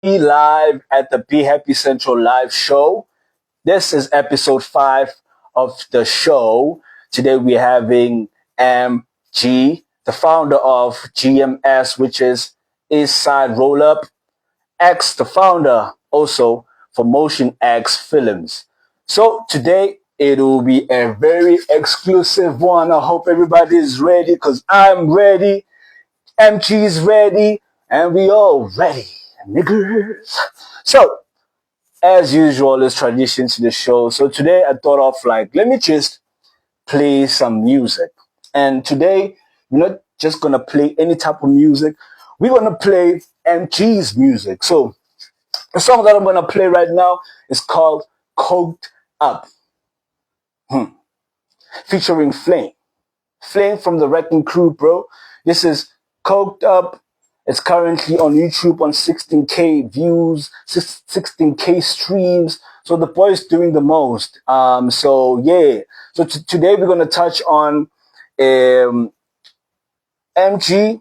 live at the Behvppy Central live show. This is episode 5 of the show. Today we're having MG, the founder of GMS, which is East Side Roll Up, X, the founder also for Motion X Films. So today it will be a very exclusive one. I hope everybody is ready because I'm ready. MG is ready, and we all ready, niggers. So, as usual, it's tradition to the show. So today I thought of let me just play some music. And today, we're not just gonna play any type of music. We're gonna play MG's music. So the song that I'm gonna play right now is called Coked Up, featuring Flame. Flame from the Wrecking Crew, bro. This is Coked Up. It's currently on YouTube on 16K views, 16K streams. So the boy's doing the most. So yeah. So today we're gonna touch on MG, and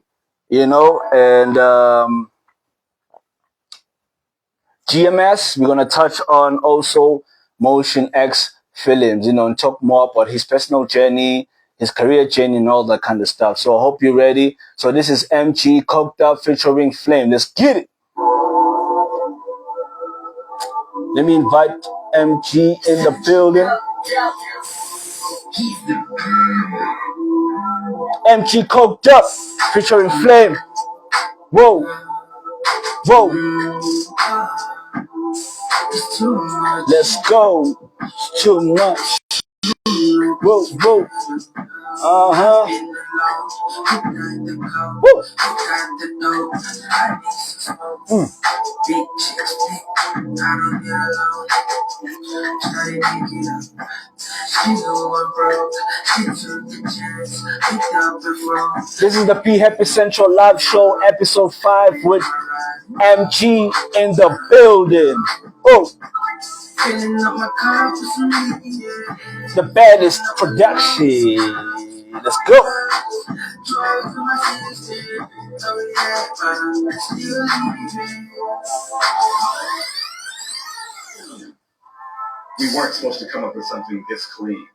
GMS. We're gonna touch on also Motion X Films, and talk more about his personal journey, his career journey, and all that kind of stuff. So I hope you're ready. So this is MG Coked Up featuring Flame. Let's get it. Let me invite MG in the building. MG Coked Up featuring Flame. Whoa, whoa. Let's go. It's too much. Whoa, whoa. Uh-huh. Woo. This is the Behvppy Central live show, episode 5 with MG in the building. Oh, the baddest production. Let's go. We weren't supposed to come up with something this clean.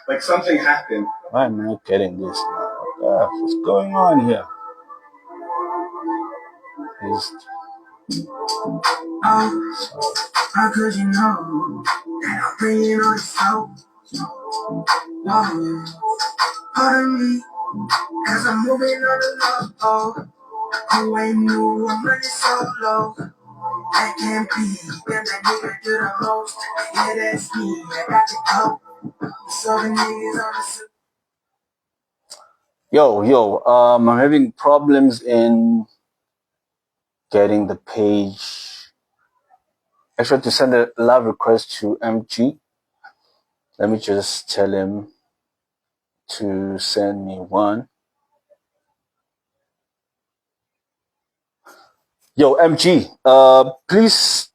Like something happened. I'm not getting this now. What's going on here? How could you know that I'm bringing on yourself? Pardon me, as I'm moving on the low. Who ain't new, I'm running solo. That can't be, damn that nigga do the most. Yeah, that's me, I got to go. So the niggas on the Yo, I'm having problems in getting the page. I tried to send a love request to MG. Let me just tell him to send me one. Yo, MG, please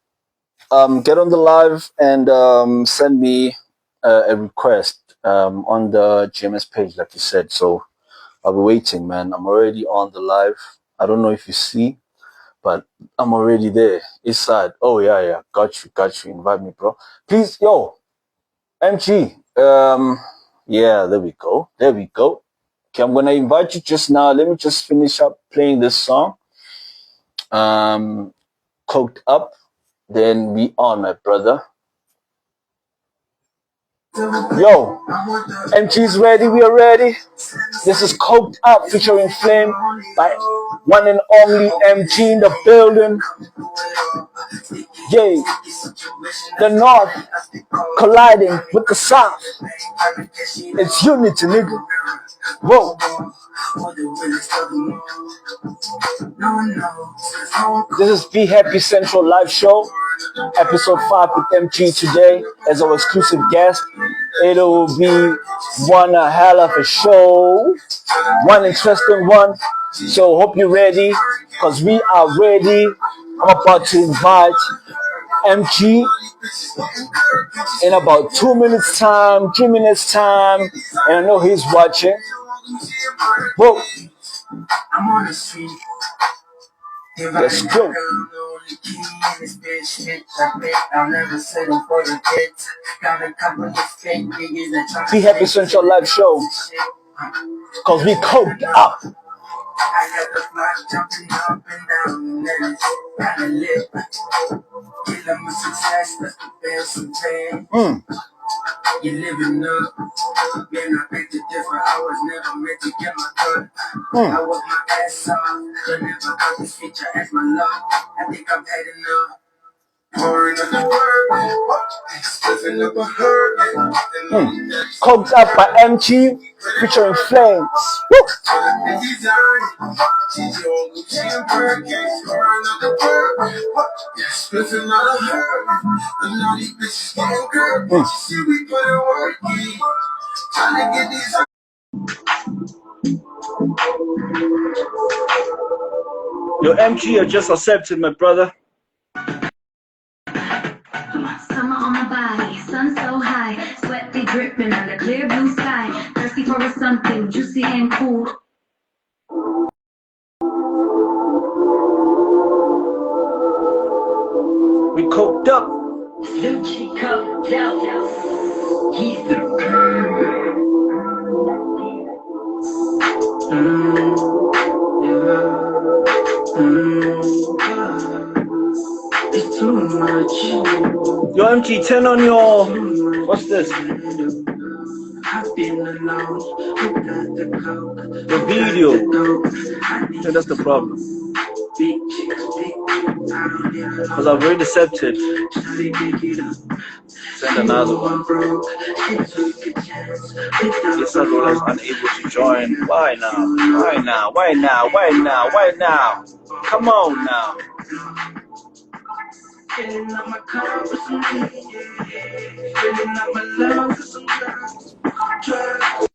get on the live and send me a request on the GMS page, like you said. So I'll be waiting, man. I'm already on the live. I don't know if you see, but I'm already there. East side. Oh yeah. Got you. Invite me, bro. Please, yo, MG. Yeah, there we go. Okay, I'm gonna invite you just now. Let me just finish up playing this song. Coked Up. Then we on, my brother. Yo, MG's ready, we are ready. This is Coked Up featuring Flame by one and only MG in the building. Yay. The North colliding with the South. It's unity, nigga. Whoa. This is Behvppy Central live show, episode 5 with MG today as our exclusive guest. It'll be one hell of a show, one interesting one. So hope you're ready, because we are ready. I'm about to invite MG in about 2 minutes time, 3 minutes time, and I know he's watching. Whoa. I'm on the street. Let's go. I'll never settle for the kids. Got a couple of fake niggas that try to Behvppy Central Live Show. Cause we coked up. I got the fly jumping up and down, and it's kinda lit. Killing my success, that's the best of thing. You living up, man, I picked a different. I was never meant to get my gun. I work my ass off, but never got this feature as my luck. I think I'm heading up. Pouring up the word, slipping up a hurt. Coked up by MG featuring Flames. Woo! Your MG are just accepted, my brother. Summer on my body, sun so high, sweat be dripping under clear blue sky, thirsty for something juicy and cool. We coked up. Lucci coked out. He's the It's too much. Your MG, turn on your, what's this? I've been alone without the coke. The video. So that's the problem. Because I'm very deceptive. Send another one. Yes, I was unable to join. Why now? Why now? Why now? Why now? Why now? Come on now. Filling up my car with some filling up my lungs with some drugs.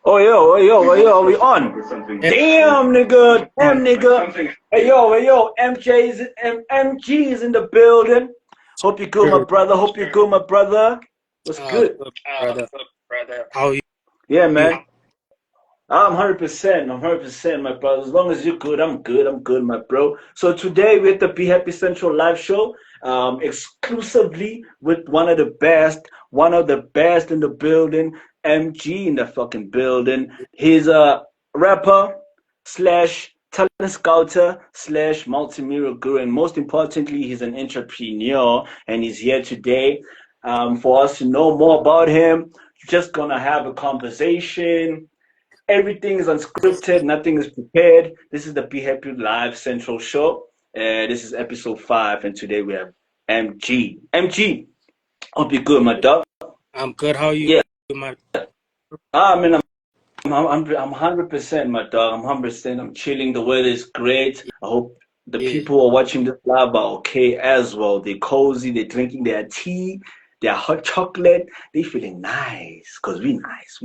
Oh yo, we on. Damn nigga, damn nigga. Hey yo, MG is in the building. Hope you're good, my brother. Hope you're good, my brother. What's good? Brother. How are you? Yeah, man. I'm 100%. I'm 100%, my brother. As long as you're good, I'm good. I'm good, my bro. So today we're at the Behvppy Central Live Show, exclusively with one of the best in the building, MG in the fucking building. He's a rapper slash talent scouter slash multimedia guru, and most importantly, he's an entrepreneur, and he's here today for us to know more about him. Just gonna have a conversation. Everything is unscripted, nothing is prepared. This is the Behvppy Live Central Show. This is episode 5, and today we have MG. MG, hope you're good, my dog. I'm good. How are you? Yeah. My... Man, I'm 100%, my dog. I'm 100%. I'm chilling. The weather is great. I hope the people who are watching this live are okay as well. They're cozy. They're drinking their tea, their hot chocolate. They feeling nice because we nice.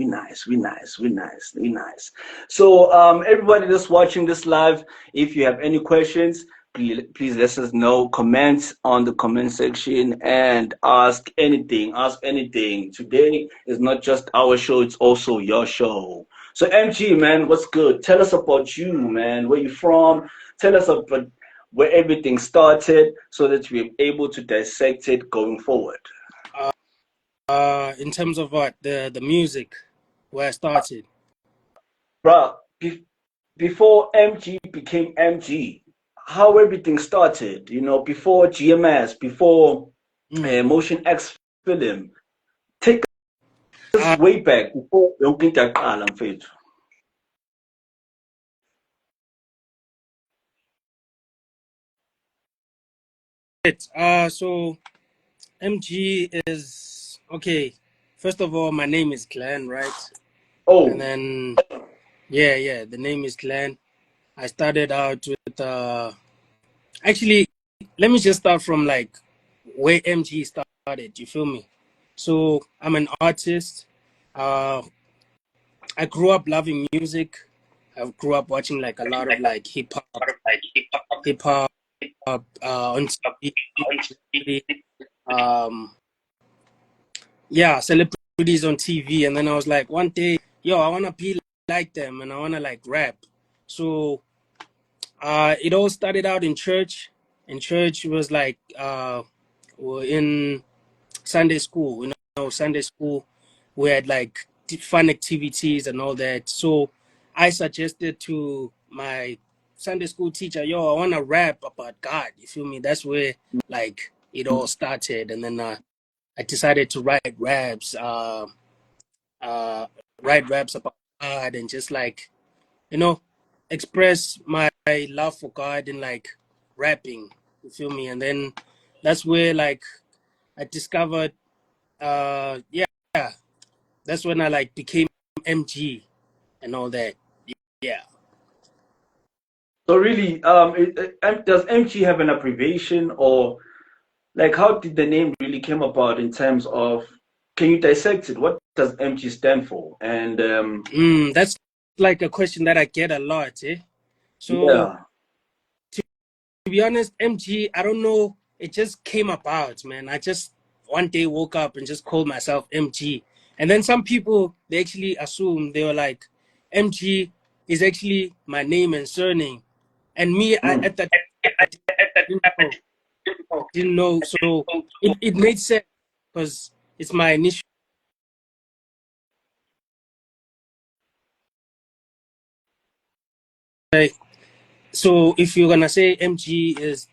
So everybody that's watching this live, if you have any questions, please let us know. Comment on the comment section and ask anything. Today is not just our show, it's also your show. So MG, man, what's good? Tell us about you, man. Where you from? Tell us about where everything started so that we're able to dissect it going forward. In terms of what? The music, where I started. Bro, before MG became MG, how everything started, before GMS, before Motion X Film. Take us way back before yonke into yaqala mfethu. So MG is okay. First of all, my name is Glenn, right? Oh. And then yeah, the name is Glenn. I started out with actually, let me just start from like where MG started. You feel me? So I'm an artist. I grew up loving music. I grew up watching like a lot of like hip hop on TV. Yeah, celebrity celebrities on TV, and then I was like, one day, yo, I want to be like them, and I want to like rap. So it all started out in church. In church, it was like we're in Sunday school. Sunday school, we had like fun activities and all that. So I suggested to my Sunday school teacher, yo, I want to rap about God. You feel me? That's where like it all started, and then I decided to write raps about God and just like express my love for God in like rapping. You feel me? And then that's where like I discovered yeah, that's when I like became MG and all that. Yeah. So really, does MG have an abbreviation, or like how did the name really came about in terms of? Can you dissect it? What does MG stand for? And That's like a question that I get a lot, eh? So yeah. to be honest, MG, I don't know. It just came about, man. I just one day woke up and just called myself MG. And then some people, they actually assume, they were like, MG is actually my name and surname. And me, Mm. at that I didn't know. I didn't know. So it made sense because it's my initial. So if you're gonna say MG is,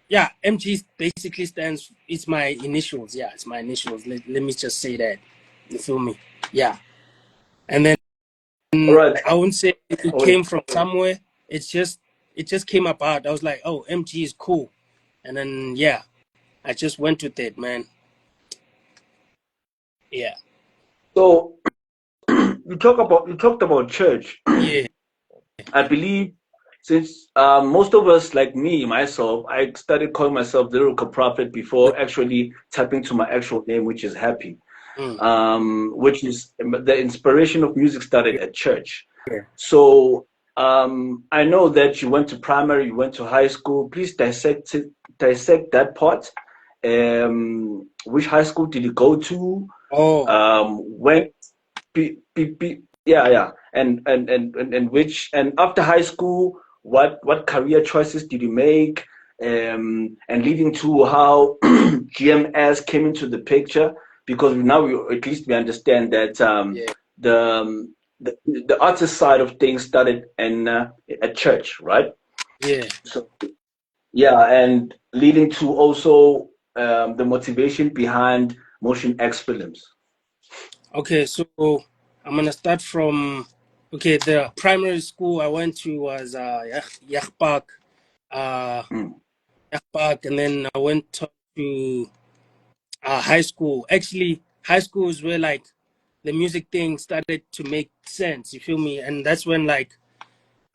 yeah, MG basically stands. It's my initials. Yeah, it's my initials. Let me just say that. You feel me? Yeah. And then All right. I wouldn't say it Oh, came from somewhere. It just came about. I was like, oh, MG is cool. And then yeah, I just went with it, man. Yeah. so you talked about church. Yeah. I believe since most of us, like me, myself, I started calling myself the Lyrical Prophet before actually tapping to my actual name, which is Happy, Mm. which is the inspiration of music started at church. Yeah. So I know that you went to primary, you went to high school. Please dissect that part. Which high school did you go to? Oh. When yeah, yeah. And which, and after high school, what career choices did you make? And leading to how GMS came into the picture, because now at least we understand that Yeah. the artist side of things started in at church, right? Yeah. So yeah, and leading to also the motivation behind Motion X Films. Okay, so I'm gonna start from the primary school I went to was Yachpak, uh, Mm. and then I went to high school. Actually, high school is where like the music thing started to make sense. You feel me? And that's when like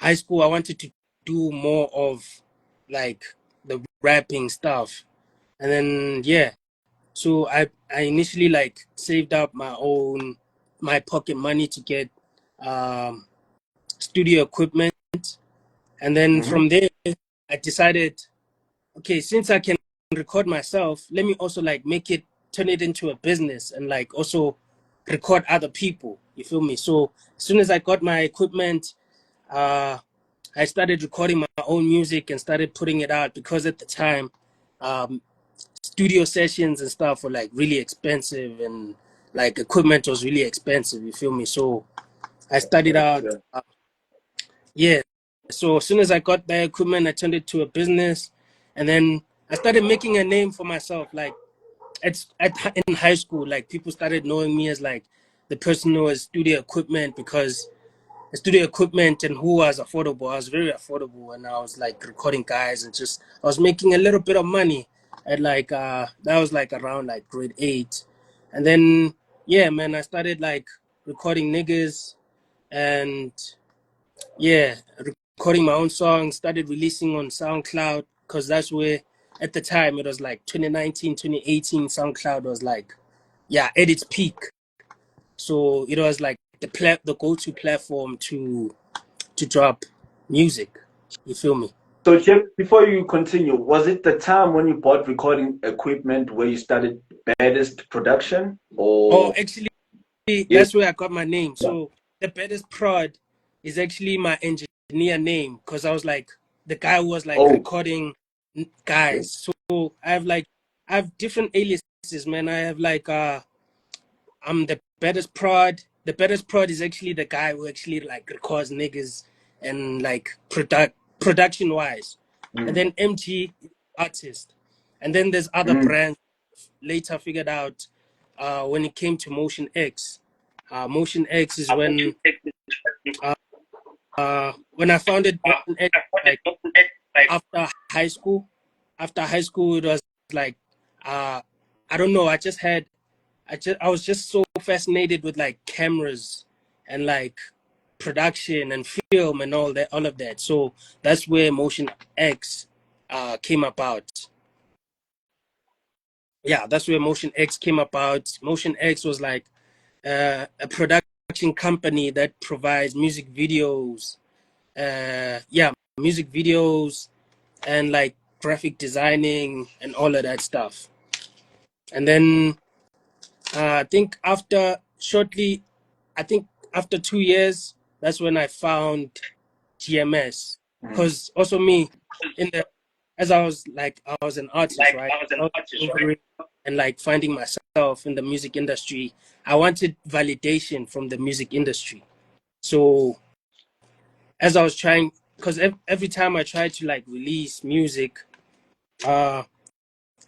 high school I wanted to do more of like the rapping stuff, and then yeah. So I initially like saved up my pocket money to get um, studio equipment, and then Mhm. from there I decided, okay, since I can record myself, let me also like turn it into a business and like also record other people. You feel me? So as soon as I got my equipment, uh, I started recording my own music and started putting it out because at the time. Um, Studio sessions and stuff were like really expensive, and like equipment was really expensive. You feel me? So I started Correct. out, Yeah. yeah. So as soon as I got the equipment, I turned it to a business, and then I started making a name for myself. Like in high school, like people started knowing me as like the person who has studio equipment because studio equipment and who was affordable. I was very affordable, and I was like recording guys and just I was making a little bit of money at like that was like around like grade 8, and then yeah, man, I started like recording niggas and yeah, recording my own songs. Started releasing on SoundCloud because that's where at the time it was like 2019, 2018. SoundCloud was like at its peak, so it was like the go-to platform to drop music. You feel me? So, Jim, before you continue, was it the time when you bought recording equipment where you started Baddest Production, Oh, or? actually, Yeah. that's where I got my name. So the baddest prod is actually my engineer name, because I was like the guy who was like Oh. recording guys. So I have different aliases, man. I have like I'm the baddest prod. The baddest prod is actually the guy who actually like records niggas and like production wise. And then MG artist. And then there's other Mm. brands later figured out when it came to Motion X. Motion X is when I founded Motion X, like after high school. After high school, it was like I don't know. I was just so fascinated with like cameras and like production and film and all of that. So that's where Motion X came about. Yeah, that's where Motion X came about. Motion X was like a production company that provides music videos. Music videos and like graphic designing and all of that stuff. And then I think I think after 2 years, that's when I found GMS. Because also me, in the as I was an artist, right? I was discovering and like finding myself in the music industry. I wanted validation from the music industry. So as I was trying, because every time I tried to like release music, uh,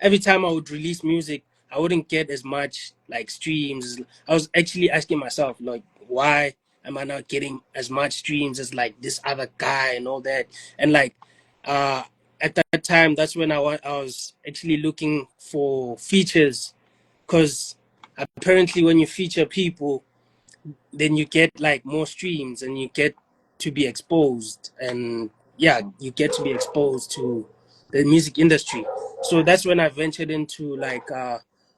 every time I would release music, I wouldn't get as much like streams. I was actually asking myself, like, why am I not getting as much streams as like this other guy and all that? And like, uh, at that time, that's when I was actually looking for features, because apparently when you feature people, then you get like more streams and you get to be exposed, and yeah, you get to be exposed to the music industry. So that's when I ventured into like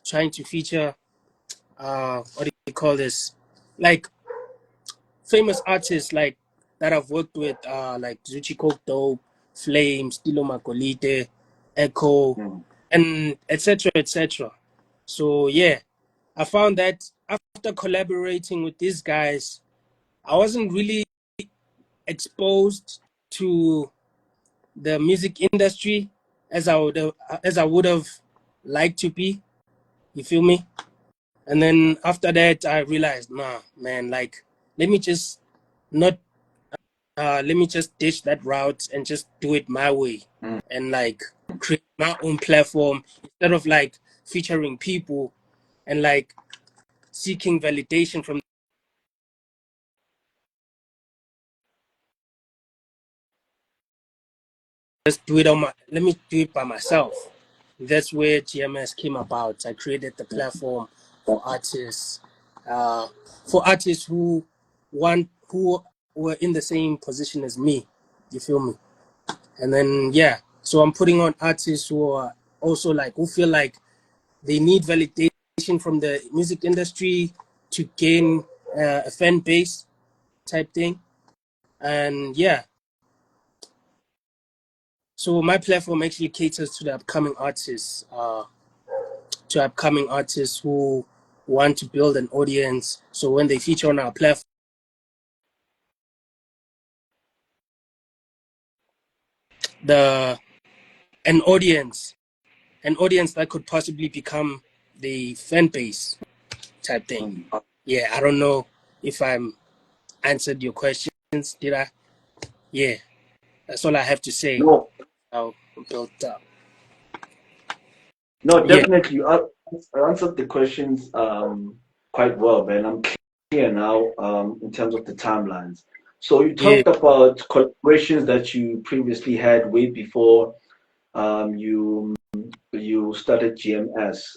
trying to feature what do you call this, like famous artists like that I've worked with, like Zuchi Coke Dope, Flames, Tilo Makolite, Echo, and etc etc. So yeah, I found that after collaborating with these guys, I wasn't really exposed to the music industry as I would have liked to be. You feel me? And then after that, I realized, nah, man, like let me just not let me just ditch that route and just do it my way, and like create my own platform instead of like featuring people and like seeking validation from. Just do it on my let me do it by myself. That's where GMS came about. I created the platform for artists, uh, who were in the same position as me. You feel me? And then yeah, so I'm putting on artists who are also like who feel like they need validation from the music industry to gain a fan base type thing. And yeah, so my platform actually caters to the upcoming artists who want to build an audience. So when they feature on our platform, the an audience, an audience that could possibly become the fan base type thing. Yeah, I don't know if I'm answered your questions. Did I? Yeah, that's all I have to say. No, How built up. no, Yeah, definitely. You answered the questions quite well, man. I'm clear now in terms of the timelines. So you yeah. talked about collaborations that you previously had way before you started GMS.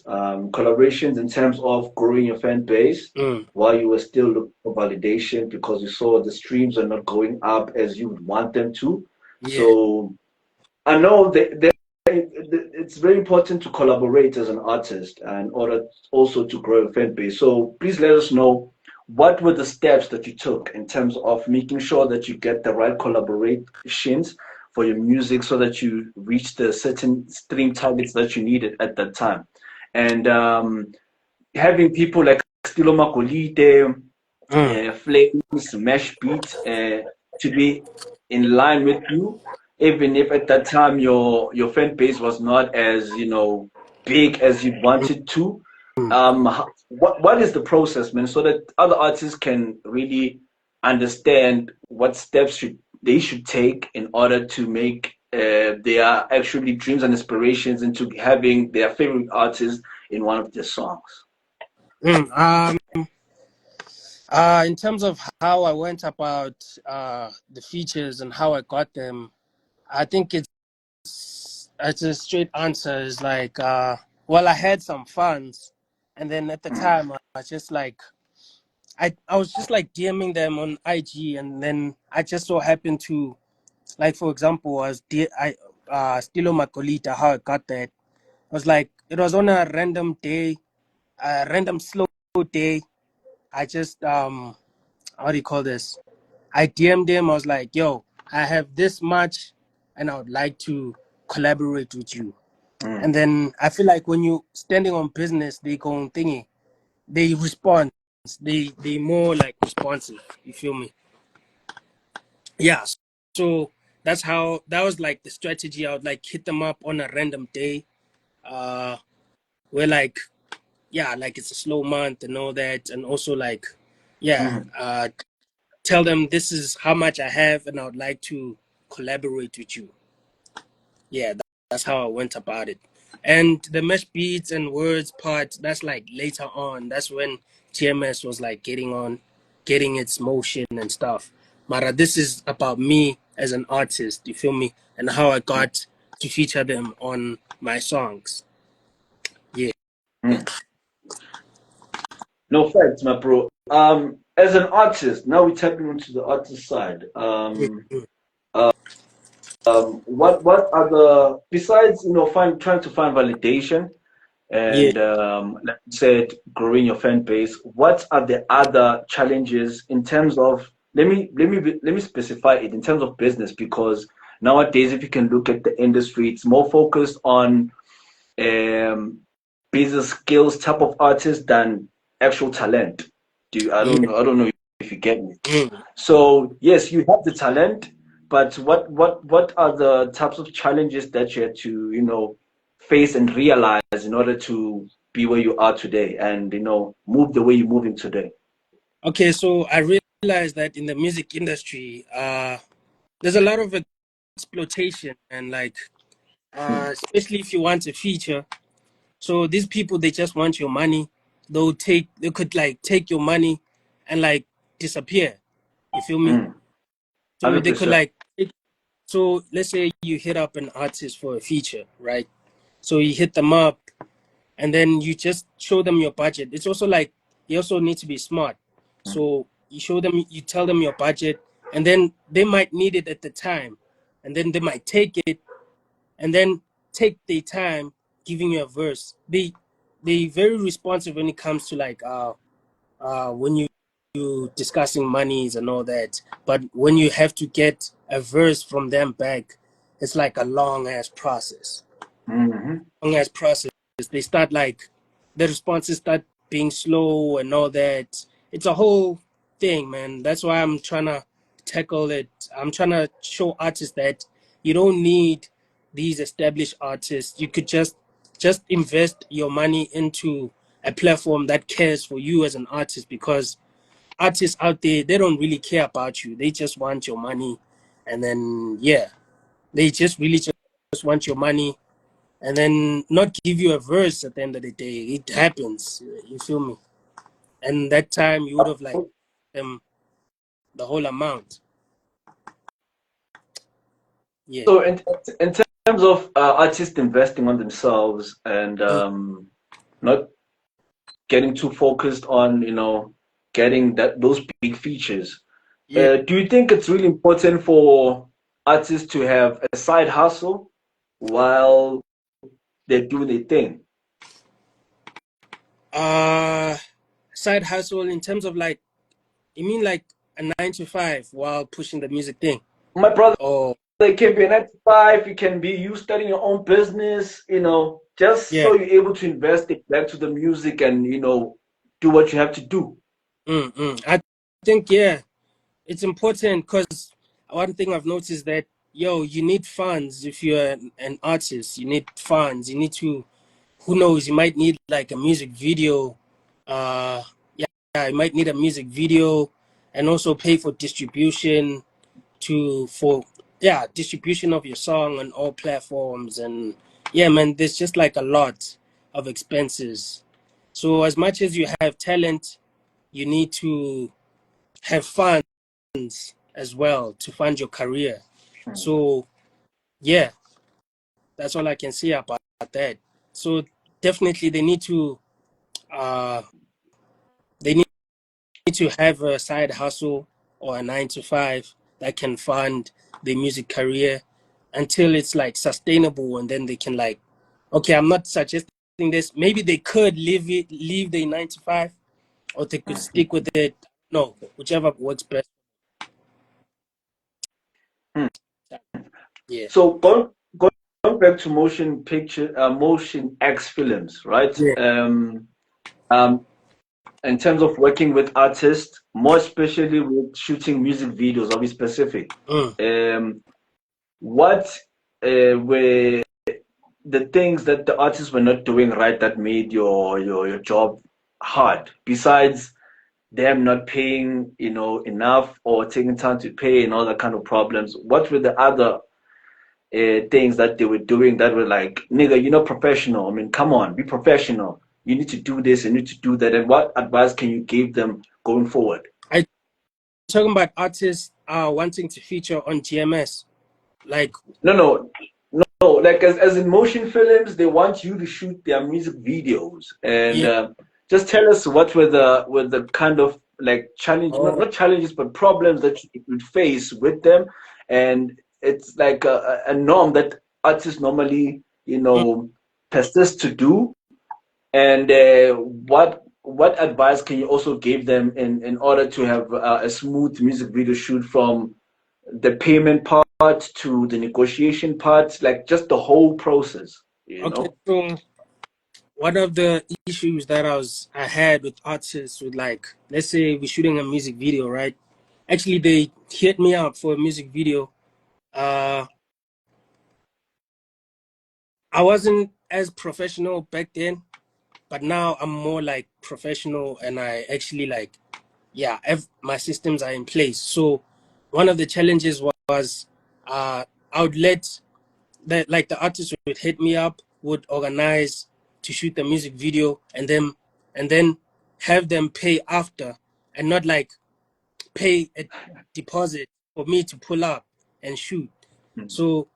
Collaborations in terms of growing your fan base Mm, while you were still looking for validation because you saw the streams are not going up as you would want them to. yeah. So I know that it's very important to collaborate as an artist in order also to grow a fan base. So please let us know what were the steps that you took in terms of making sure that you get the right collaborations for your music so that you reach the certain stream targets that you needed at that time. And having people like Stilo Makolite, Mm. Flames, Mesh Beats, to be in line with you, even if at that time your fan base was not as big as you wanted to. What is the process, man, so that other artists can really understand what steps they should take in order to make their actually dreams and aspirations into having their favorite artist in one of their songs? Mm. In terms of how I went about the features and how I got them, I think it's a straight answer. Is like, well, I had some funds, and then at the time I was just like, I was just like DMing them on IG, and then I just so happened to, like, for example, Stilo Makolita, how I got that was like it was on a random day, a random slow day. I just how do you call this? I DM'd him. I was like, yo, I have this much and I would like to collaborate with you. And then I feel like when you standing on business, they go on thingy, they respond. They more like responsive. You feel me? Yeah. So that was like the strategy. I would like hit them up on a random day. Uh where like yeah, like it's a slow month and all that. And also like yeah, Mhm. tell them this is how much I have and I would like to collaborate with you. Yeah, that's how I went about it. And the mesh beats and words part, that's like later on. That's when GMS was like getting its motion and stuff. Mara, this is about me as an artist, you feel me? And how I got to feature them on my songs. Yeah. Mm. No facts, my bro. As an artist, now we're tapping into the artist side. What are the, besides trying to find validation Yeah. and like you said, growing your fan base, what are the other challenges in terms of, let me specify it in terms of business, because nowadays if you can look at the industry, it's more focused on um, business skills type of artist than actual talent. Yeah. I don't know if you get me. Mm. So yes, you have the talent, but what are the types of challenges that you had to face and realize in order to be where you are today and move the way you're moving today? Okay, so I realized that in the music industry, there's a lot of exploitation and like especially if you want a feature. So these people they just want your money. They could like take your money and like disappear. You feel me? Mm, So they could 100%. like so let's say you hit up an artist for a feature, right? So you hit them up and then you just show them your budget. It's also like you also need to be smart. So you tell them your budget, and then they might need it at the time, and then they might take it, and then take their time giving you a verse. They very responsive when it comes to like when you discussing monies and all that. But when you have to get a verse from them back, it's like a long ass process. Hmm. Long ass process. They start like the responses start being slow and all that. It's a whole thing, man. That's why I'm trying to tackle it. I'm trying to show artists that you don't need these established artists. You could just invest your money into a platform that cares for you as an artist, because artists out there they don't really care about you. They just want your money, and then yeah, they just really just want your money and then not give you a verse at the end of the day. It happens. You feel me? And that time you would have like them the whole amount. Yeah. So in terms of artists investing on themselves and not getting too focused on getting those big features. Yeah. Do you think it's really important for artists to have a side hustle while they're doing their thing? Uh Side hustle in terms of like you mean like a 9 to 5 while pushing the music thing? My brother, Oh it can be a 9 to 5, it can be you starting your own business, just yeah. so you're able to invest it back to the music and do what you have to do. I think, yeah, it's important because one thing I've noticed that, you need funds if you're an artist. You need funds. You need to, who knows, you might need like a music video. Uh, yeah, you might need a music video and also pay for distribution for distribution of your song on all platforms. And yeah, man, there's just like a lot of expenses. So as much as you have talent, you need to have funds as well to fund your career. So yeah, that's all I can say about that. So definitely uh they need to have a side hustle or a 9 to 5 that can fund their music career until it's like sustainable, and then they can like, okay, I'm not suggesting this. Maybe they could leave the 9 to 5, or they could stick with it. No, whichever works best. Hmm. Yeah. So going back to motion X films, right? Yeah. Um, in terms of working with artists, more especially with shooting music videos, I'll be specific. Mm. What were the things that the artists were not doing right that made your job hard? Besides them not paying, enough or taking time to pay and all that kind of problems, what were the other things that they were doing that were like, nigga, you're not professional. I mean, come on, be professional. You need to do this, you need to do that. And what advice can you give them going forward? I talking about artists wanting to feature on GMS, like No, like as in motion films, they want you to shoot their music videos. And yeah. just tell us what were the kind of like challenge, Oh, not challenges, but problems that you would face with them. And it's like a norm that artists normally, mm, persist to do. And what advice can you also give them in order to have a smooth music video shoot from the payment part to the negotiation part, like just the whole process, you okay. know? So one of the issues that I had with artists with, like, let's say we're shooting a music video, right? Actually, they hit me up for a music video. Uh, I wasn't as professional back then, but now I'm more like professional, and I actually like, yeah, my systems are in place. So one of the challenges was, I would let that, like, the artist would hit me up, would organize to shoot the music video, and then have them pay after, and not like pay a deposit for me to pull up and shoot. Mm. So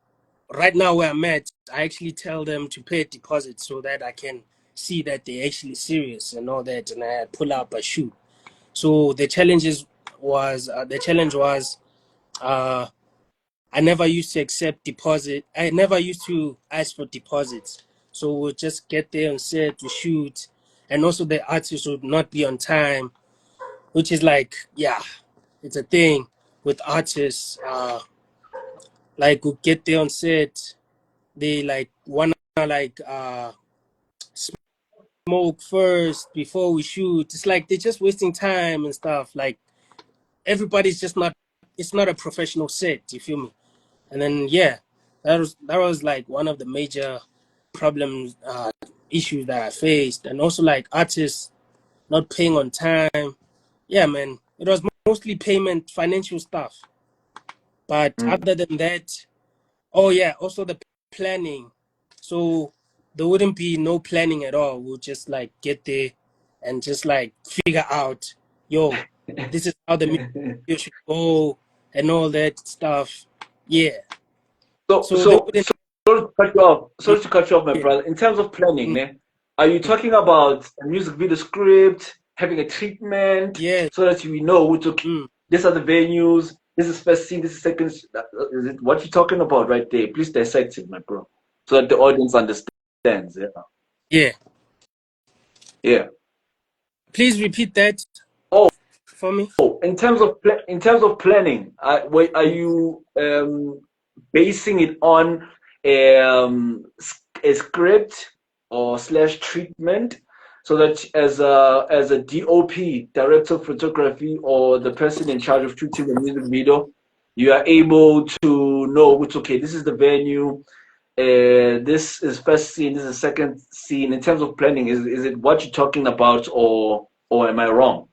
right now where I'm at, I actually tell them to pay a deposit so that I can see that they're actually serious and all that, and I pull up a shoot. So the challenge was, uh, I never used to accept deposit. I never used to ask for deposits. So we'll just get there and set to shoot, and also the artist would not be on time, which is like, yeah, it's a thing with artists. Like, we get there on set, they like wanna like smoke first before we shoot. It's like they're just wasting time and stuff. Like, everybody's just not. It's not a professional set. You feel me? And then yeah, that was like one of the major problems, issues that I faced. And also like artists not paying on time. Yeah, man, it was mostly payment, financial stuff. But Mm. other than that, oh yeah, also the planning. So there wouldn't be no planning at all. We'll just like get there and just like figure out, yo, this is how the music video should go and all that stuff. Yeah. So, So they so, wouldn't. so, sorry to cut you off. Mm, Sorry to cut you off, my yeah. brother. In terms of planning, Mm, are you talking about a music video script, having a treatment, yeah. so that we know to Mm, these are the venues, this is first scene, this is second. Is it what you're talking about right there? Please dissect it, my bro, so that the audience understands. Yeah, yeah. yeah. Please repeat that Oh, for me. in terms of planning, are Mm. you basing it on a script or slash treatment? so that as a DOP, director of photography, or the person in charge of shooting the music video, you are able to know which, okay, this is the venue, this is first scene, this is second scene. In terms of planning, is it what you're talking about, or am I wrong?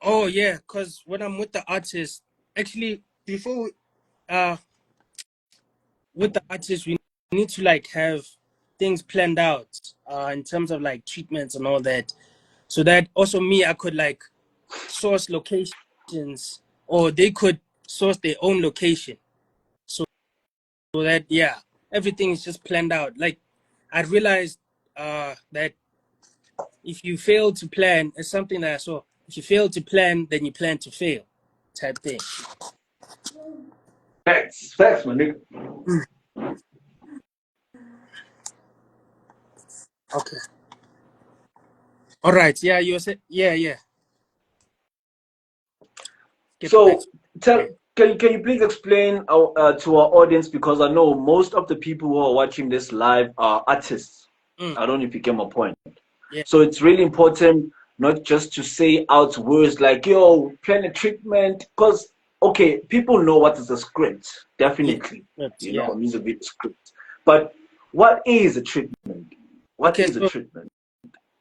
Oh yeah, because when I'm with the artist, actually before uh with the artist we need to like have things planned out in terms of like treatments and all that, so that also me I could like source locations, or they could source their own location, so that yeah, everything is just planned out. Like I realized that if you fail to plan, it's something that I saw. If you fail to plan, then you plan to fail, type thing. Facts, my nigga. Okay. All right. Yeah, you said. Yeah, yeah. Get back. So tell can you please explain to our audience, because I know most of the people who are watching this live are artists. I don't know if you get my point. Yeah. So it's really important not just to say out words like "yo, plan a treatment," because okay, people know what is a script, Yeah. definitely, you know, Yeah. a music video script. But what is a treatment? What Okay. is a treatment?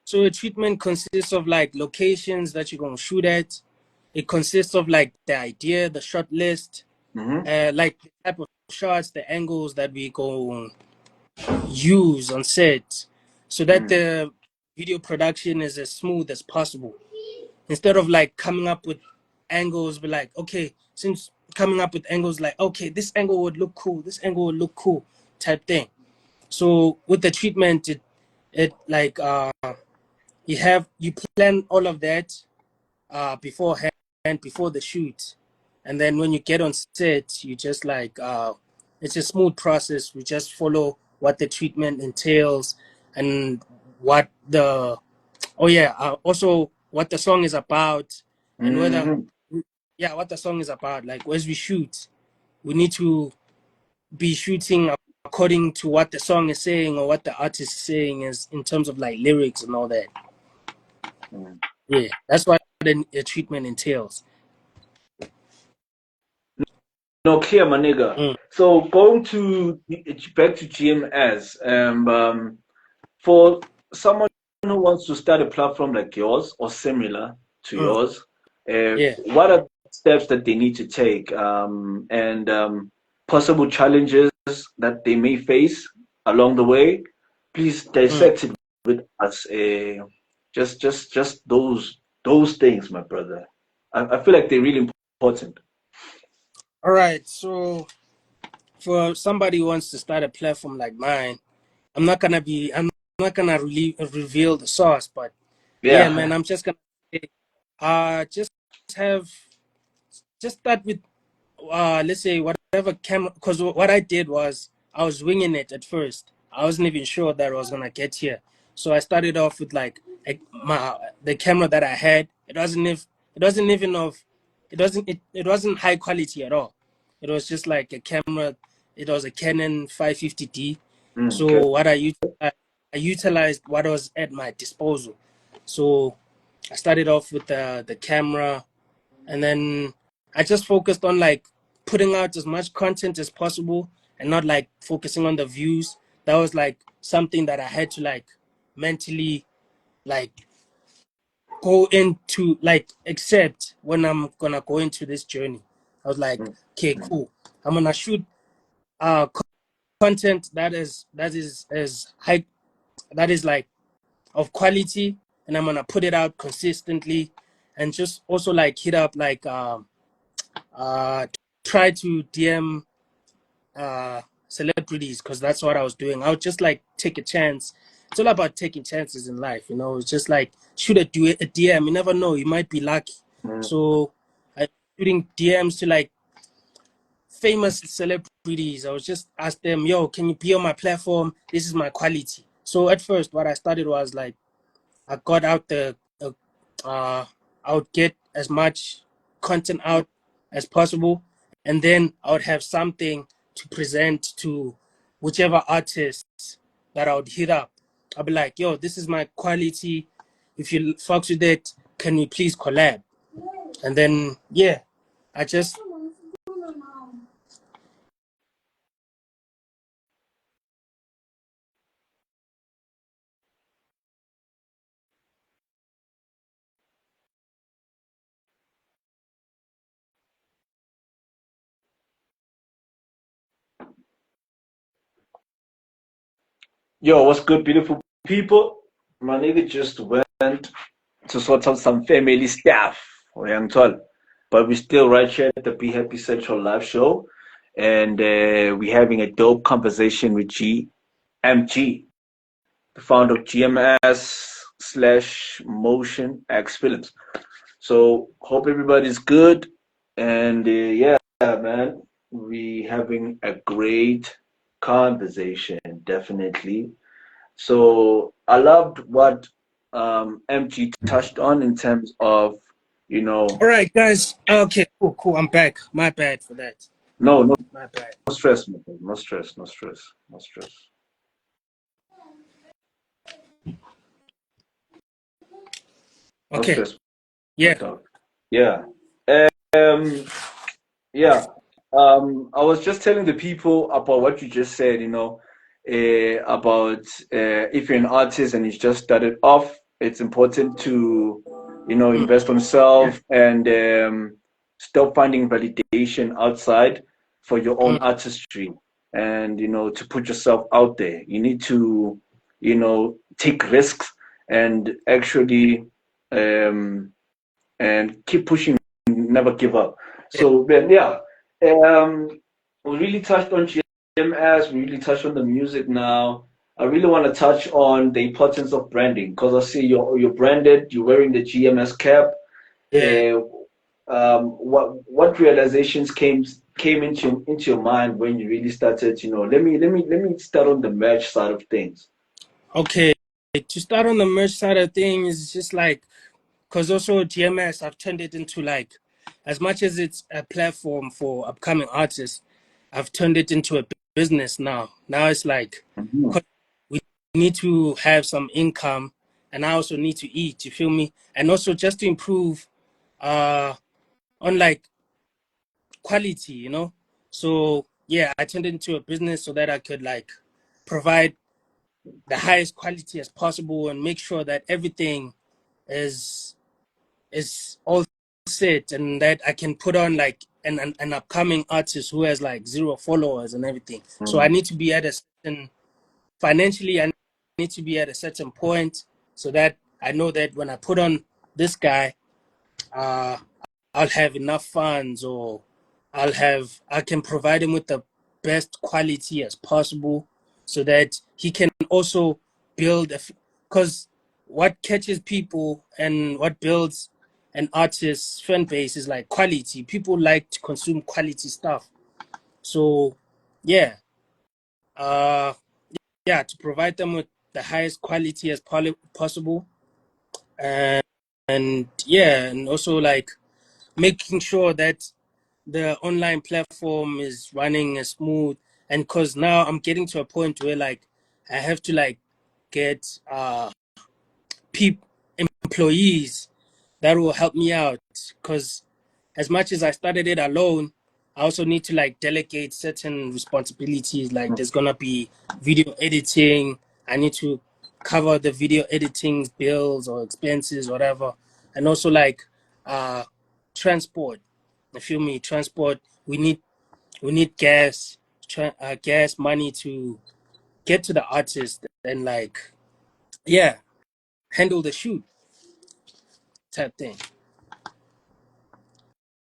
So a treatment consists of like locations that you're gonna shoot at. It consists of like the idea, the shot list, Mm-hmm. like the type of shots, the angles that we go use on set, so that Mm. the video production is as smooth as possible. Instead of like coming up with angles, be like, okay, since coming up with angles like, okay, this angle would look cool, this angle would look cool, type thing. So with the treatment, it like you plan all of that beforehand, before the shoot, and then when you get on set, you just like it's a smooth process. We just follow what the treatment entails, and what the also what the song is about, and whether Mm-hmm. yeah, what the song is about. Like as we shoot, we need to be shooting according to what the song is saying, or what the artist is saying, is in terms of like lyrics and all that. Mm. Yeah, that's what the treatment entails. No, clear, my nigga. Mm, So going to back to GMS, for someone who wants to start a platform like yours or similar to mm, yours, yeah. what are steps that they need to take, and possible challenges that they may face along the way? Please Mm. dissect it with us. Just those things, my brother. I feel like they're really important. All right. So for somebody who wants to start a platform like mine, I'm not gonna really reveal the source, but yeah, man, Yeah. I'm just gonna say, just have just start with let's say whatever camera, because what I did was I was winging it at first. I wasn't even sure that I was gonna get here, so I started off with like the camera that I had. It wasn't even of it wasn't high quality at all. It was just like a camera. It was a Canon 550D. Okay. So I utilized what was at my disposal. So I started off with the camera, and then I just focused on like putting out as much content as possible, and not like focusing on the views. That was like something that I had to like mentally like go into, like accept when I'm gonna go into this journey. I was like, Mm, okay, mm, cool. I'm gonna shoot content that is as high, that is like of quality, and I'm gonna put it out consistently, and just also like hit up like uh try to DM celebrities, because that's what I was doing. I would just like take a chance. It's all about taking chances in life, you know. It's just like shoot a DM. You never know, you might be lucky. mm. So I shooting DMs to like famous celebrities. I was just ask them, yo, can you be on my platform? This is my quality. So at first, what I started was like I got out uh, I would get as much content out as possible, and then I would have something to present to whichever artists that I would hit up. I'll be like, yo, this is my quality. If you fucks with it, can we please collab? And then yeah, I just Yo, what's good, beautiful people? My nigga just went to sort out some family stuff, young tall. But we're still right here at the Be Happy Central live show. And we're having a dope conversation with GMG, the founder of GMS slash Motion X Films. So hope everybody's good. And yeah, man, we having a great conversation, definitely. So I loved what MG touched on in terms of, you know, all right, guys. Okay, cool. I'm back. My bad for that. no My bad. stress, man. No stress, no stress, no stress, no Okay, stress, my yeah. dog. Yeah. Um, yeah. I was just telling the people about what you just said, about if you're an artist and you just started off, it's important to, Mm, invest on self and stop finding validation outside for your own mm, artistry and, to put yourself out there. You need to, take risks and actually um, and keep pushing, never give up. yeah, So then, yeah, we really touched on GMS, we really touched on the music now. I really want to touch on the importance of branding because I see you're branded, you're wearing the GMS cap. yeah. Uh, what realizations came into your mind when you really started? Let me start on the merch side of things. Okay, to start on the merch side of things, it's just like, because also GMS, I've turned it into like, as much as it's a platform for upcoming artists, I've turned it into a business now. Now it's like, Mhm. 'cause we need to have some income, and I also need to eat. You feel me? And also just to improve, uh, on like quality, So yeah, I turned it into a business so that I could like provide the highest quality as possible and make sure that everything is all set and that I can put on like an upcoming artist who has like zero followers and everything. So I Mm. need to be at a certain financially I need to be at a certain point so that I know that when I put on this guy, uh I'll have enough funds or I can provide him with the best quality as possible so that he can also build because what catches people and what builds an artist's fan base is like quality. People like to consume quality stuff. So yeah, uh yeah, to provide them with the highest quality as possible and, and yeah, and also like making sure that the online platform is running as smooth and because now I'm getting to a point where like I have to like get peop employees that will help me out because as much as I started it alone, I also need to like delegate certain responsibilities. Like there's gonna be video editing. I need to cover the video editing bills or expenses, whatever, and also like uh transport. You feel me? Transport. We need gas, gas money to get to the artist and like yeah, handle the shoot type thing.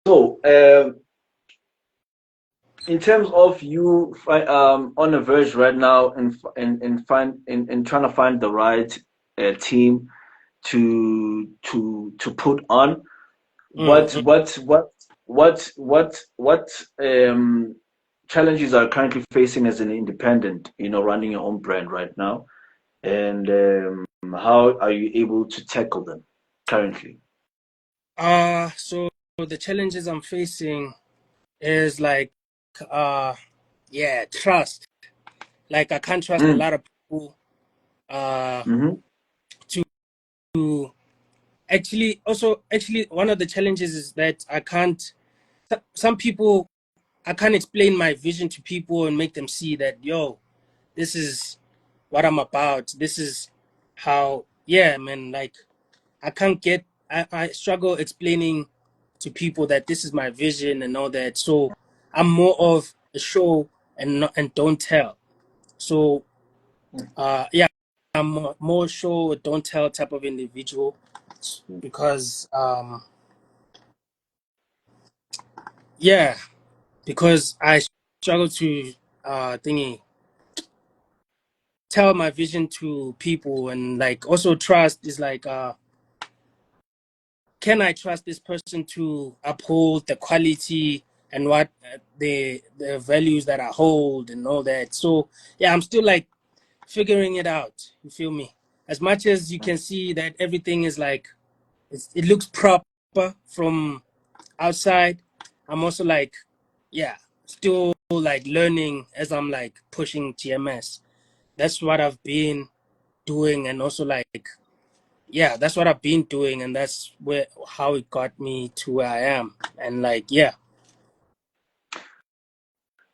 So, in terms of you on the verge right now in trying to find the right team to put on Mm, what mm. what what what challenges are currently facing as an independent, running your own brand right now, and how are you able to tackle them currently? So the challenges I'm facing is like, uh, yeah, trust. Like I can't trust a Mm, lot of people. Mm-hmm. to actually one of the challenges is that I can't. Some people, I can't explain my vision to people and make them see that, yo, this is what I'm about. This is how, yeah, man, like I can't get, I struggle explaining to people that this is my vision and all that. So I'm more of a show and not, and don't tell. So, yeah, I'm more show, don't tell type of individual because, yeah, because I struggle to, thingy, tell my vision to people and like also trust is like, can I trust this person to uphold the quality and what the values that I hold and all that. So yeah, I'm still like figuring it out. You feel me? As much as you can see that everything is like it looks proper from outside, I'm also like, yeah, still like learning as I'm like pushing GMS. That's what I've been doing, and also like, yeah, that's what I've been doing, and that's where how it got me to where I am. And like, yeah.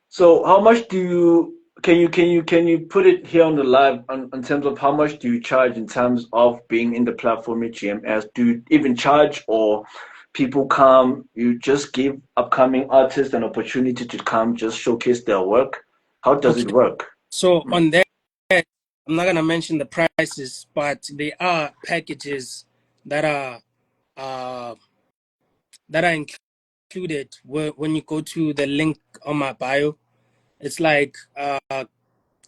So how much do you can you put it here on the live in terms of how much do you charge in terms of being in the platform at GMS? Do you even charge, or people come, you just give upcoming artists an opportunity to come just showcase their work? How does it Okay. work? So on that, I'm not gonna mention the prices, but they are packages that are uh that are included when you go to the link on my bio. It's like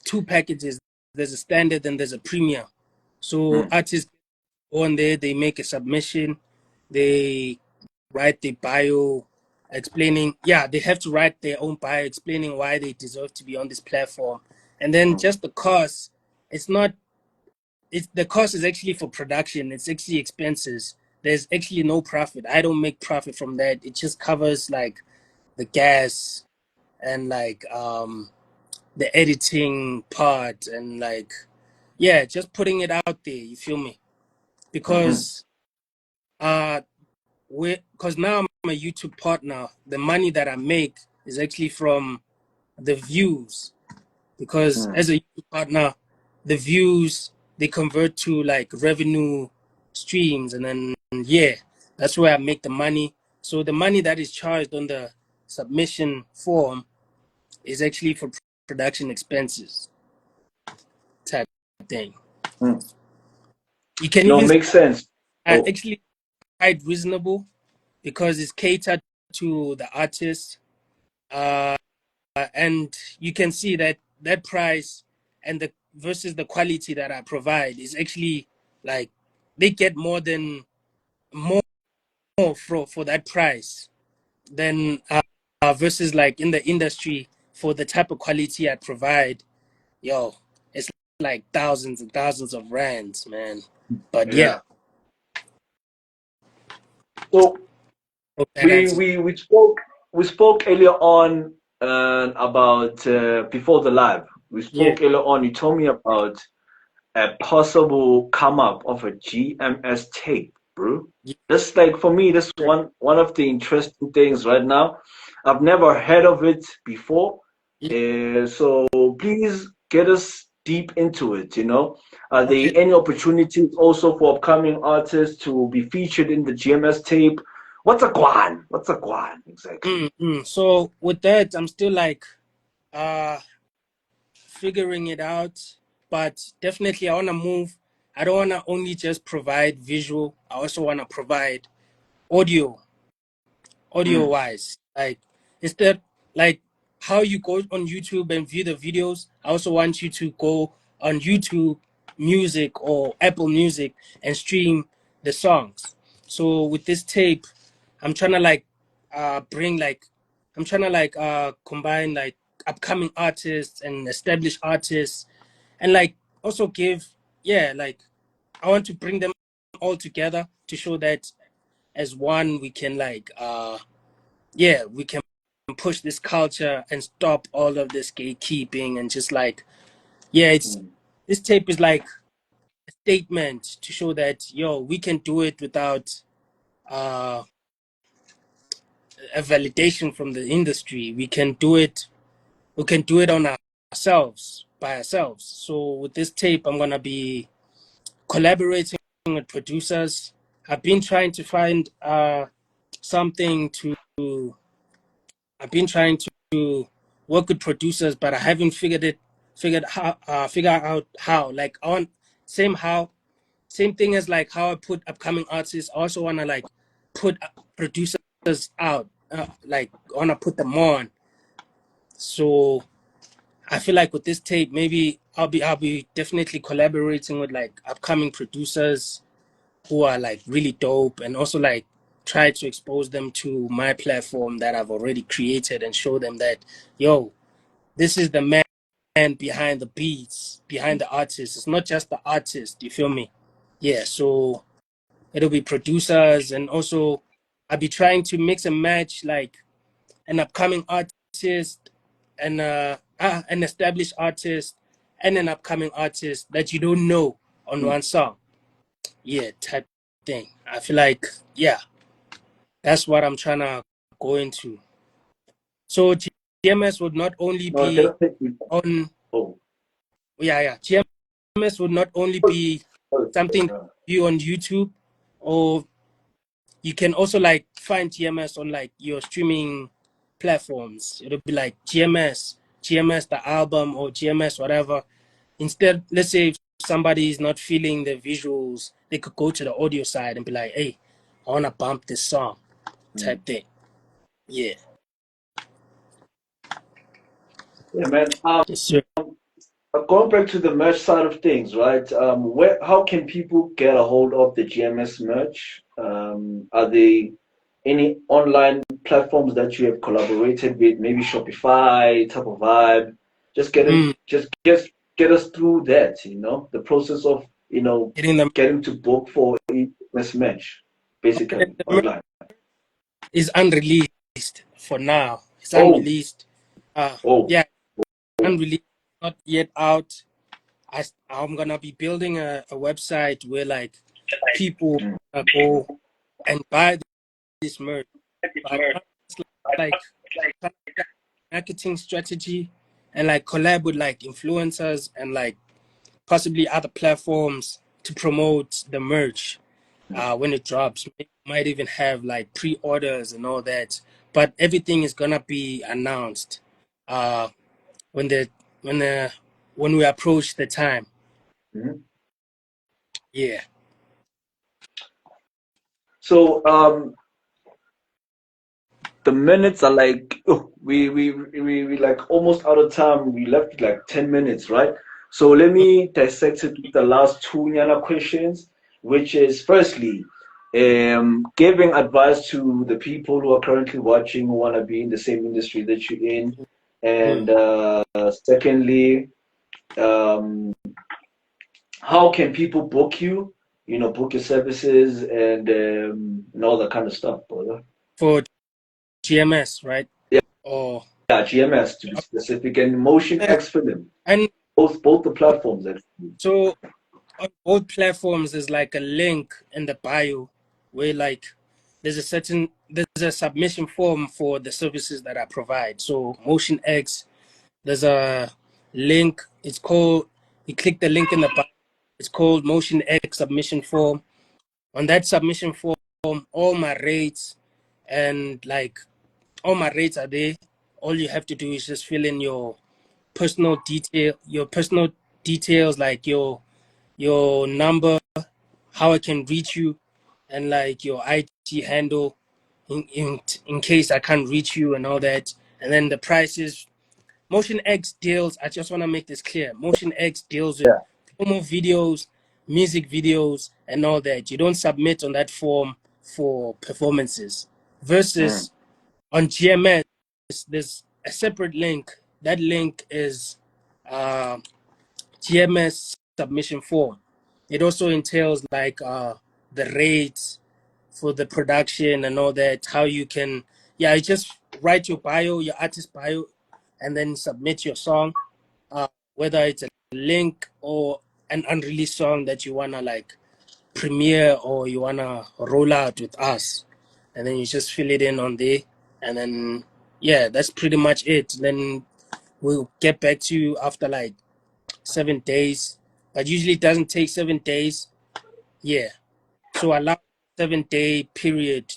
two packages. There's a standard and there's a premium. So Mm, artists go on there, they make a submission, they write the bio explaining, yeah, they have to write their own bio explaining why they deserve to be on this platform. And then mm, just the cost, it's not, it's the cost is actually for production, it's actually expenses. There's actually no profit. I don't make profit from that. It just covers like the gas and like the editing part and like, yeah, just putting it out there, you feel me? mm-hmm, Because because now I'm a YouTube partner, the money that I make is actually from the views. Because mm, as a YouTube partner, the views they convert to like revenue streams, and then yeah, that's where I make the money. So the money that is charged on the submission form is actually for production expenses type thing. mm. You can No, even say makes sense. Oh, actually quite reasonable because it's catered to the artist. Uh, and you can see that that price and the versus the quality that I provide is actually like they get more for that price than versus like in the industry for the type of quality I provide. Yo, it's like thousands and thousands of rands, man. But yeah, yeah. So hope that we answers. we we spoke we spoke earlier on about before the live. We Yeah, spoke earlier on. You told me about a possible come up of a GMS tape, bro. yeah, That's like for me, that's yeah, one of the interesting things right now. I've never heard of it before, yeah. so please get us deep into it. Are there Okay. any opportunities also for upcoming artists to be featured in the GMS tape? What's a guan? What's a guan exactly? So with that, I'm still like uh figuring it out, but definitely I want to move. I don't want to only just provide visual. I also want to provide audio, audio Mm, wise. Like instead, like how you go on YouTube and view the videos, I also want you to go on YouTube Music or Apple Music and stream the songs. So with this tape, I'm trying to like bring like I'm trying to like combine like upcoming artists and established artists and like also give, yeah, like I want to bring them all together to show that as one we can like yeah, we can push this culture and stop all of this gatekeeping and just like, yeah, it's mm, this tape is like statement to show that we can do it without a validation from the industry. We can do it on ourselves, by ourselves. So with this tape, I'm gonna be collaborating with producers. I've been trying to find something to. I've been trying to work with producers, but I haven't figured out how. Like on same thing as like how I put upcoming artists. I also wanna like put producers out. Like I wanna put them on. So I feel like with this tape, maybe I'll be definitely collaborating with like upcoming producers who are like really dope, and also like try to expose them to my platform that I've already created and show them that this is the man behind the beats, behind the artist. It's not just the artist, you feel me? Yeah, so it'll be producers, and also I'll be trying to mix and match like an upcoming artist and an established artist and an upcoming artist that you don't know on one song. Yeah, type thing. I feel like that's what I'm trying to go into. So GMS would not only No, be definitely. on Oh, GMS would not only be something that you on YouTube, or you can also like find GMS on like your streaming platforms. It'll be like GMS the album, or GMS whatever. Instead, let's say if somebody is not feeling the visuals, they could go to the audio side and be like, hey, I wanna bump this song, type thing. Yeah. yeah, man. Yes, sir. Going back to the merch side of things, right? How can people get a hold of the GMS merch? Are there any online platforms that you have collaborated with? Maybe Shopify, type of vibe. Just get us through that. The process of Getting the getting to book for a GMS match, basically the online. is unreleased for now. It's Oh, unreleased. oh, Yeah, unreleased, not yet out. I'm gonna be building a website where like people go and buy this merch, but it's like marketing strategy, and like collab with like influencers and like possibly other platforms to promote the merch when it drops. Might even have like pre-orders and all that, but everything is gonna be announced uh, when the when the when we approach the time. mhm. Yeah. So the minutes are like we like almost out of time. We left with like 10 minutes, right? So let me dissect it with the last two Nyana questions, which is firstly, giving advice to the people who are currently watching who want to be in the same industry that you're in, Hmm. and secondly, um, how can people book you? Book your services and all that kind of stuff, brother. For GMS, right? Or Yeah, GMS to be specific, and Motion X Film. and Both the platforms actually. so on both platforms, there's like a link in the bio where like there's a submission form for the services that I provide. So Motion X, there's a link. It's called. You click the link in the bio. It's called Motion X submission form. On that submission form, all my rates and like all my rates are there. All you have to do is just fill in your personal details, like your number, how I can reach you, and like your IG handle in case I can't reach you and all that. And then the prices. Motion X deals, I just want to make this clear. Motion X deals with promo videos, music videos, and all that. You don't submit on that form for performances. Mm, Versus on GMS, there's a separate link. That link is uh, GMS submission form. It also entails like the rates for the production and all that. How you can, you just write your bio, your artist bio, and then submit your song. Whether it's a link or an unreleased song that you wanna like premiere or you wanna roll out with us, and then you just fill it in on there, and then yeah, that's pretty much it. Then we'll get back to you after like 7 days, but usually it doesn't take 7 days. Yeah, so allow 7-day period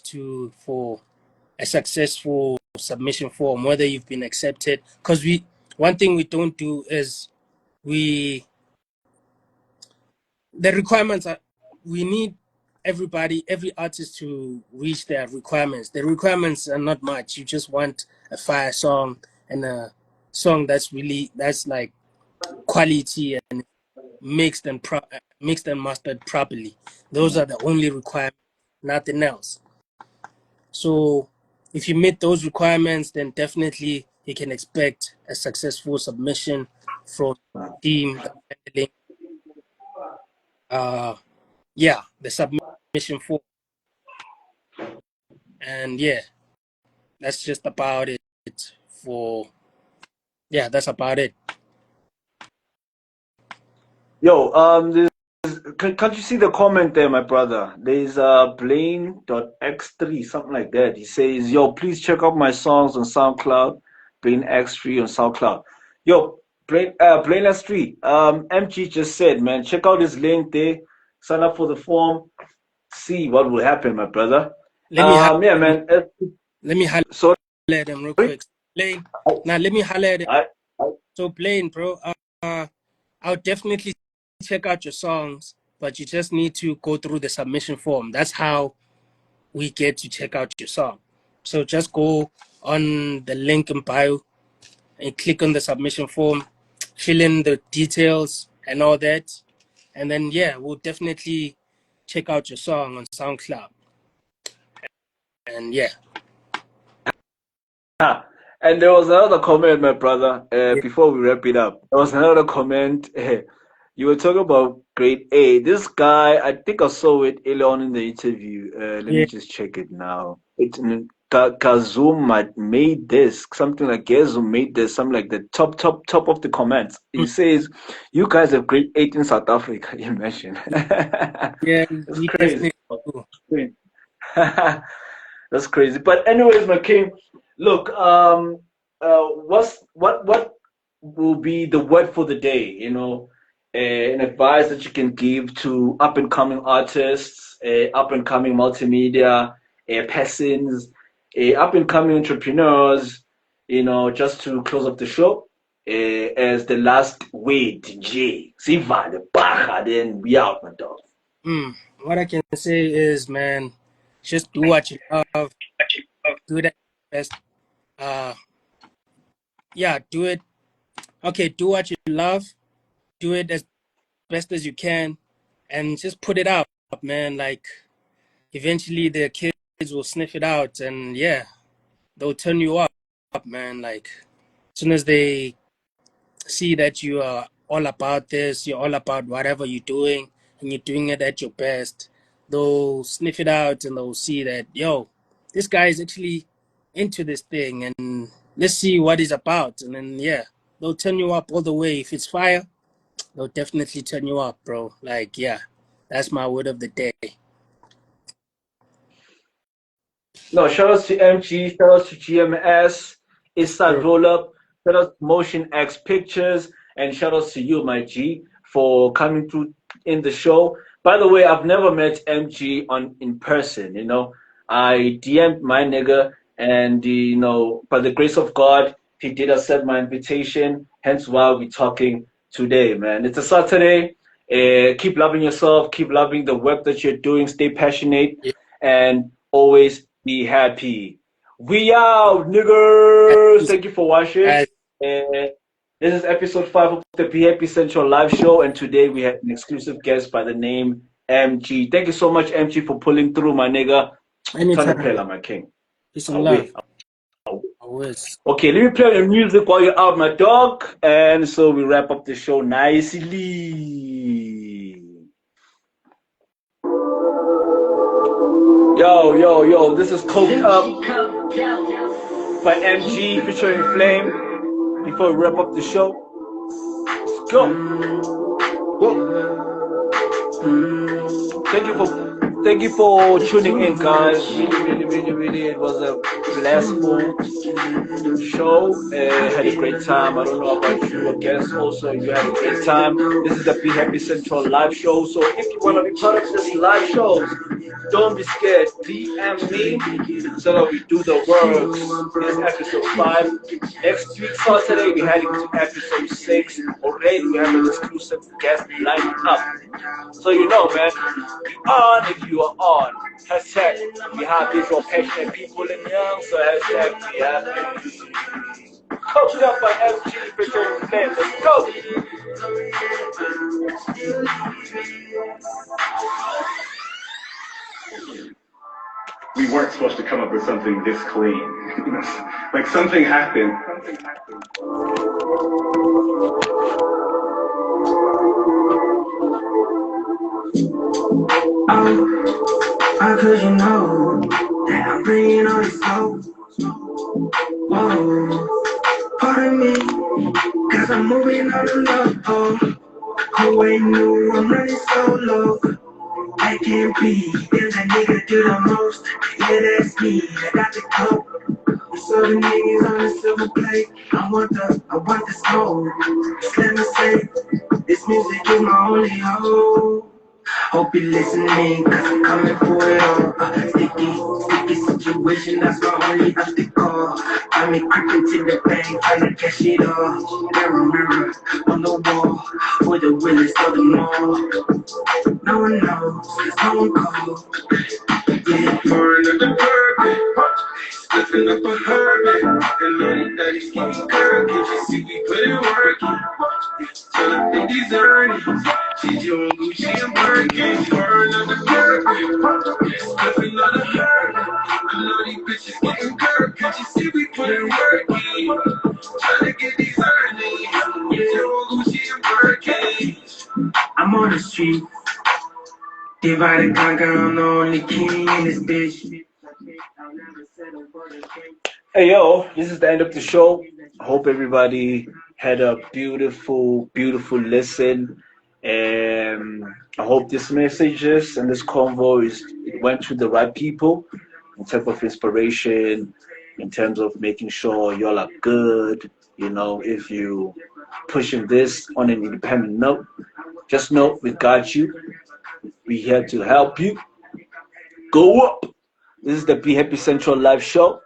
for a successful submission form, whether you've been accepted. Because one thing we don't do is the requirements are, we need every artist to reach their requirements. The requirements are not much. You just want a fire song and a song that's like quality and mixed and mastered properly. Those are the only requirements, nothing else. So if you meet those requirements, then definitely you can expect a successful submission from the team that's handling the submission form. And yeah, that's just about it for that's about it. Yo, can't you see the comment there, my brother? There's Blaine.x3, something like that. He says, yo, please check out my songs on SoundCloud. Blaine X3 on SoundCloud. Yo, Blaine X3, MG just said, man, check out his link there. Sign up for the form. See what will happen, my brother. Let me Yeah, man. let me Sorry. holler at them real quick. Blaine, now let me holler at them. So Blaine, bro, I'll definitely check out your songs, but you just need to go through the submission form. That's how we get to check out your song. So just go on the link in bio and click on the submission form, fill in the details and all that. And then, yeah, we'll definitely check out your song on SoundCloud. And yeah. And there was another comment, my brother, Yeah. before we wrap it up. There was another comment. You were talking about grade A. This guy, I think I saw it earlier on in the interview. Let me Yeah. just check it now. It's Kazum made this, something like Kazum made this, something like the top of the comments. He says, you guys have grade 8 in South Africa. Imagine. Yeah, That's we crazy. definitely do. That's crazy. But anyways, my king, look, what will be the word for the day? You know, an advice that you can give to up and coming artists, up and coming multimedia persons, up and coming entrepreneurs. You know, just to close up the show. As the last word, J. Siva Baja, then we out, my dog. What I can say is, man, just do what you love, do that best. Uh, yeah, do it. Okay, do what you love, do it as best as you can, and just put it out, man. Like, eventually the kids will sniff it out, and yeah, they'll turn you up, man. Like, as soon as they see that you are all about this, you're all about whatever you're doing, and you're doing it at your best, they'll sniff it out and they'll see that, yo, this guy is actually into this thing, and let's see what he's about. And then, yeah, they'll turn you up all the way. If it's fire, they'll definitely turn you up, bro. Like, yeah, that's my word of the day. No, shout outs to MG, shout outs to GMS, Eastside Sure. Roll Up, shout outs to Motion X Pictures, and shout outs to you, my G, for coming through in the show. By the way, I've never met MG in person, you know. I DM'd my nigga, and you know, by the grace of God, he did accept my invitation, hence why we're talking today, man. It's a Saturday. Keep loving yourself, keep loving the work that you're doing, stay passionate, Yeah. and always be happy. We out, niggers. Thank you for watching. Guys, This is episode 5 of the Behvppy Central live show, and today we have an exclusive guest by the name MG. Thank you so much, MG, for pulling through, my nigga. Turn the anytime, play, bro. my king. Peace and love. Away. Always. Okay, let me play the music while you're out, my dog. And so we wrap up the show nicely. Yo, this is Coked Up by MG featuring Flame. Before we wrap up the show, let's go. Whoa. Thank you for tuning in, guys. Really, it was a blissful show. Had a great time. I don't know about you. I guess also you had a great time. This is the Behvppy Central live show. So if you want to be part of this live show, don't be scared. DM me so that we do the works. This episode 5. Next week, Saturday, we're heading to episode 6. Already, we have an exclusive guest lined up. So you know, man, we on if you are on. Hashtag, we have visual passionate people in young, so hashtag, we have coached up by FG Petrol Fan. Let's go! We weren't supposed to come up with something this clean. Like something happened. Oh, how could you know that I'm bringing all this smoke? Whoa, pardon me, cause I'm moving on the low. Who ain't knew I'm running solo? I can't be, there's a nigga do the most. Yeah, that's me, I got the coke. So the niggas on the silver plate. I want the smoke. Just let me say, this music is my only hope. Hope you're listening, cause I'm coming for it all. Sticky situation, that's my only obstacle. Got me creeping to the bank, trying to cash it all. Mirror on the wall, for the willis of the mall. No one knows, cause no one calls. Yeah, pouring up the bourbon, slipping up a hermit. And money that he's getting curved, can't you see we put it working? Tell her think these earnings, she's your Gucci and Birkin. Pouring up the bourbon, slipping on the hermit. I know these bitches getting curved, can't you see we put it working? Trying to get these earnings, she's your Gucci and Birkin. I'm on the street. Divide and conquer, I'm the only king in this bitch. Hey yo, this is the end of the show. I hope everybody had a beautiful listen. I hope this messages and this convo it went to the right people in terms of inspiration, in terms of making sure y'all are good. You know, if you pushing this on an independent note, just know we got you. We here to help you go up. This is the Behvppy Central live show.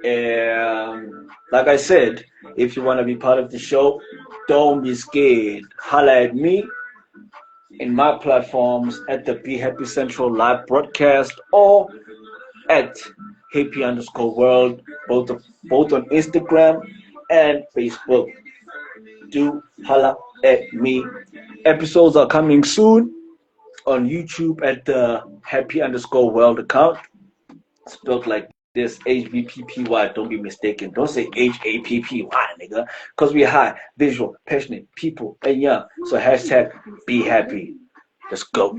And like I said, if you want to be part of the show, don't be scared. Holla at me in my platforms at the Behvppy Central live broadcast or at happy_world, both on Instagram and Facebook. Do holla at me. Episodes are coming soon on YouTube at the happy_world account. Spelled like this, HVPPY. Don't be mistaken. Don't say HAPPY, nigga. Because we're high, visual, passionate people and young. So hashtag be happy. Let's go.